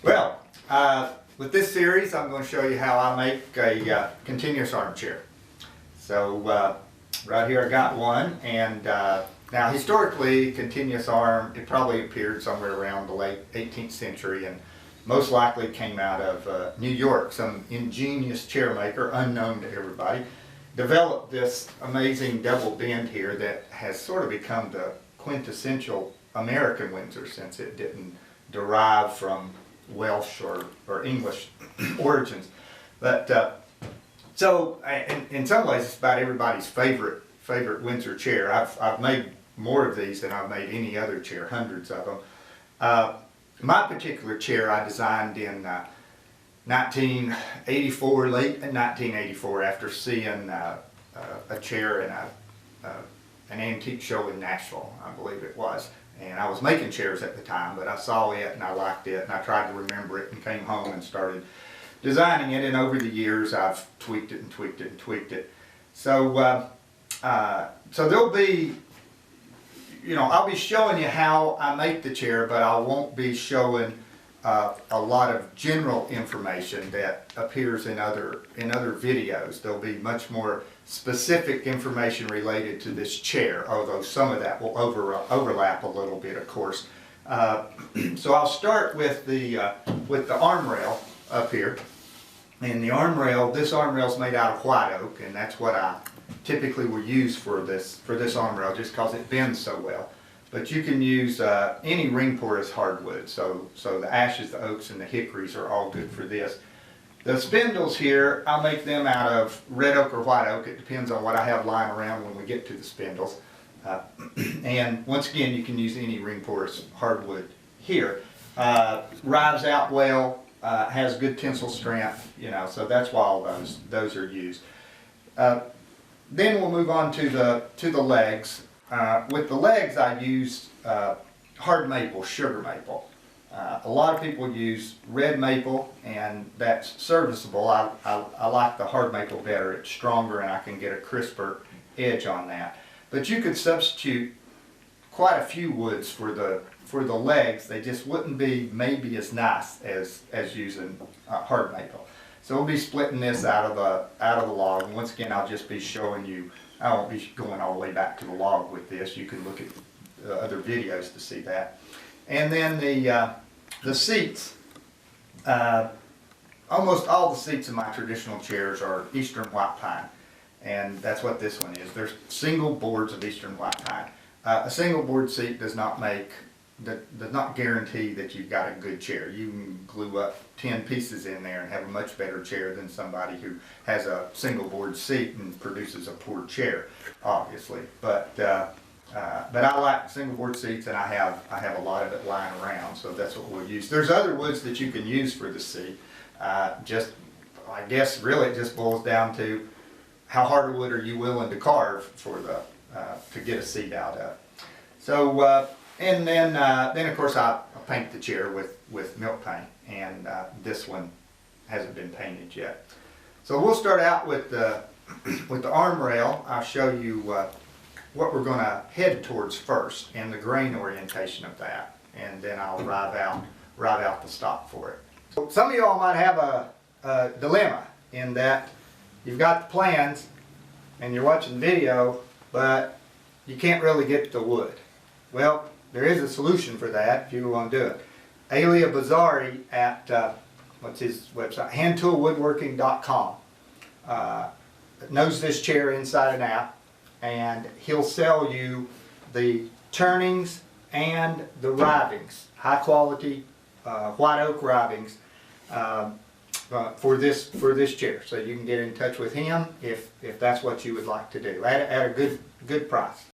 Well, with this series, I'm going to show you how I make a continuous armchair. So right here I got one, and now historically, continuous arm, it probably appeared somewhere around the late 18th century, and most likely came out of New York. Some ingenious chair maker, unknown to everybody, developed this amazing double bend here that has sort of become the quintessential American Windsor, since it didn't derive from Welsh or English origins. But so in some ways it's about everybody's favorite Windsor chair. I've made more of these than I've made any other chair, hundreds of them. My particular chair I designed in 1984, late in 1984, after seeing a chair in an antique show in Nashville, I believe it was. And I was making chairs at the time, but I saw it and I liked it, and I tried to remember it and came home and started designing it, and over the years I've tweaked it and tweaked it and tweaked it. So so there'll be, I'll be showing you how I make the chair, but I won't be showing a lot of general information that appears in other videos. There'll be much more specific information related to this chair, although some of that will overlap a little bit, of course. So I'll start with the arm rail up here. And the arm rail, this arm rail is made out of white oak, and that's what I typically will use for this arm rail, just because it bends so well. But you can use any ring porous hardwood, so the ashes, the oaks, and the hickories are all good for this. The spindles here, I'll make them out of red oak or white oak. It depends on what I have lying around when we get to the spindles. And once again, you can use any ring porous hardwood here. Rives out well, has good tensile strength, so that's why all those are used. Then we'll move on to the legs. With the legs, I use hard maple, sugar maple. A lot of people use red maple, and that's serviceable. I like the hard maple better. It's stronger, and I can get a crisper edge on that. But you could substitute quite a few woods for the legs. They just wouldn't be maybe as nice as using hard maple. So we'll be splitting this out of the log. And once again, I'll just be showing you. I won't be going all the way back to the log with this. You can look at other videos to see that. And then the seats. Almost all the seats in my traditional chairs are Eastern white pine, and that's what this one is. There's single boards of Eastern white pine. A single board seat does not guarantee that you've got a good chair. You can glue up 10 pieces in there and have a much better chair than somebody who has a single board seat and produces a poor chair, obviously. But I like single board seats, and I have a lot of it lying around, so that's what we'll use. There's other woods that you can use for the seat. I guess really it just boils down to how hard a wood are you willing to carve for to get a seat out of. So and then of course I paint the chair with milk paint, and this one hasn't been painted yet. So we'll start out with the arm rail. I'll show you what we're going to head towards first and the grain orientation of that, and then I'll rive out the stock for it. So some of you all might have a dilemma in that you've got the plans and you're watching the video, but you can't really get the wood. Well, there is a solution for that if you want to do it. Elia Bazzari at what's his website? handtoolwoodworking.com knows this chair inside and out, and he'll sell you the turnings and the rivings, high quality white oak rivings for this chair. So you can get in touch with him if that's what you would like to do at a good price.